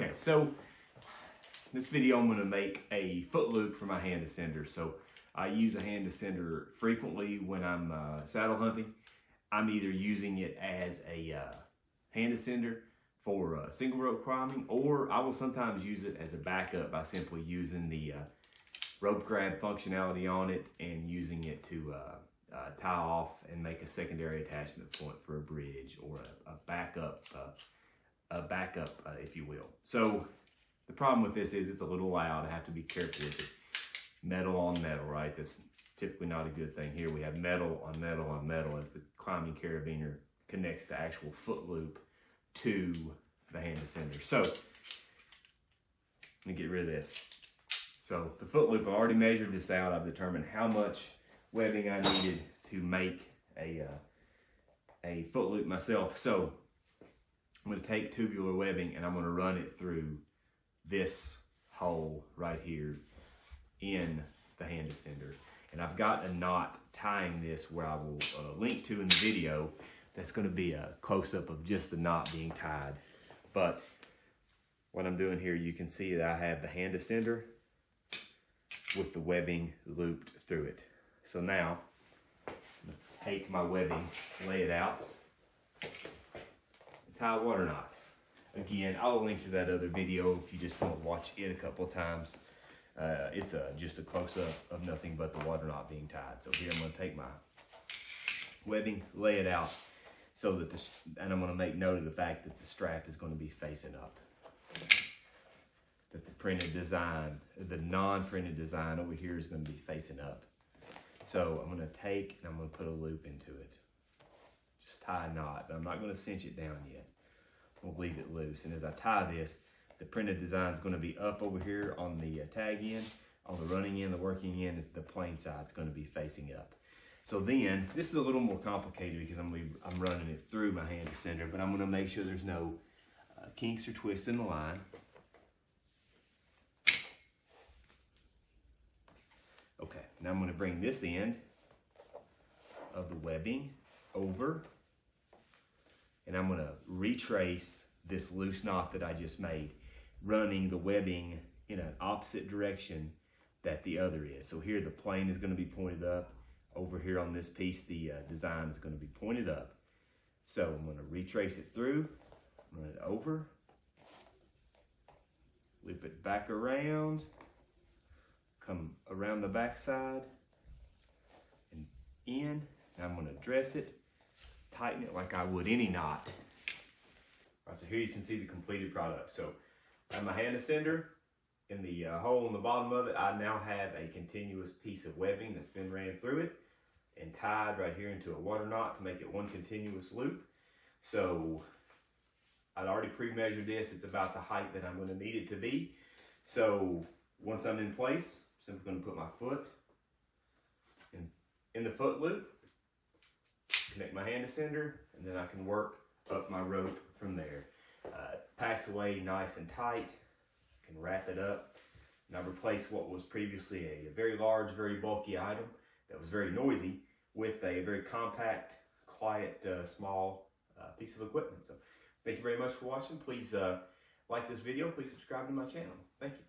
Okay, so this video I'm going to make a foot loop for my hand descender. So I use a hand descender frequently when I'm saddle hunting. I'm either using it as a hand descender for single rope climbing, or I will sometimes use it as a backup by simply using the rope grab functionality on it and using it to tie off and make a secondary attachment point for a bridge or a backup, if you will. So the problem with this is it's a little loud. I have to be careful with it. Metal on metal, right? That's typically not a good thing. Here we have metal on metal on metal as the climbing carabiner connects the actual foot loop to the hand descender. So let me get rid of this. So the foot loop, I already measured this out. I've determined how much webbing I needed to make a foot loop myself. So I'm going to take tubular webbing and I'm going to run it through this hole right here in the hand descender. And I've got a knot tying this where I will link to in the video. That's going to be a close-up of just the knot being tied. But what I'm doing here, you can see that I have the hand descender with the webbing looped through it. So now, I'm going to take my webbing, lay it out, and tie a water knot. Again, I'll link to that other video if you just want to watch it a couple of times. It's just a close-up of nothing but the water knot being tied. So here I'm going to take my webbing, lay it out, so that and I'm going to make note of the fact that the strap is going to be facing up. That the printed design, the non-printed design over here is going to be facing up. So I'm going to take and I'm going to put a loop into it. Just tie a knot. I'm not going to cinch it down yet. We'll leave it loose. And as I tie this, the printed design is going to be up over here on the tag end. On the running end, the working end, is the plain side. It's going to be facing up. So then, this is a little more complicated because I'm running it through my hand descender, but I'm going to make sure there's no kinks or twists in the line. Okay, now I'm going to bring this end of the webbing over, and I'm going to retrace this loose knot that I just made, running the webbing in an opposite direction that the other is. So here the plane is going to be pointed up. Over here on this piece, the design is going to be pointed up. So I'm going to retrace it through, run it over, loop it back around, come around the back side and in. Now I'm going to dress it, tighten it like I would any knot. All right, so here you can see the completed product. So I have my hand descender. In the hole in the bottom of it, I now have a continuous piece of webbing that's been ran through it and tied right here into a water knot to make it one continuous loop. So I'd already pre-measured this. It's about the height that I'm going to need it to be. So once I'm in place, I'm simply going to put my foot in the foot loop, connect my hand descender, and then I can work up my rope from there. Packs away nice and tight. I can wrap it up. And I've replaced what was previously a very large, very bulky item that was very noisy with a very compact, quiet, small piece of equipment. So thank you very much for watching. Please like this video. Please subscribe to my channel. Thank you.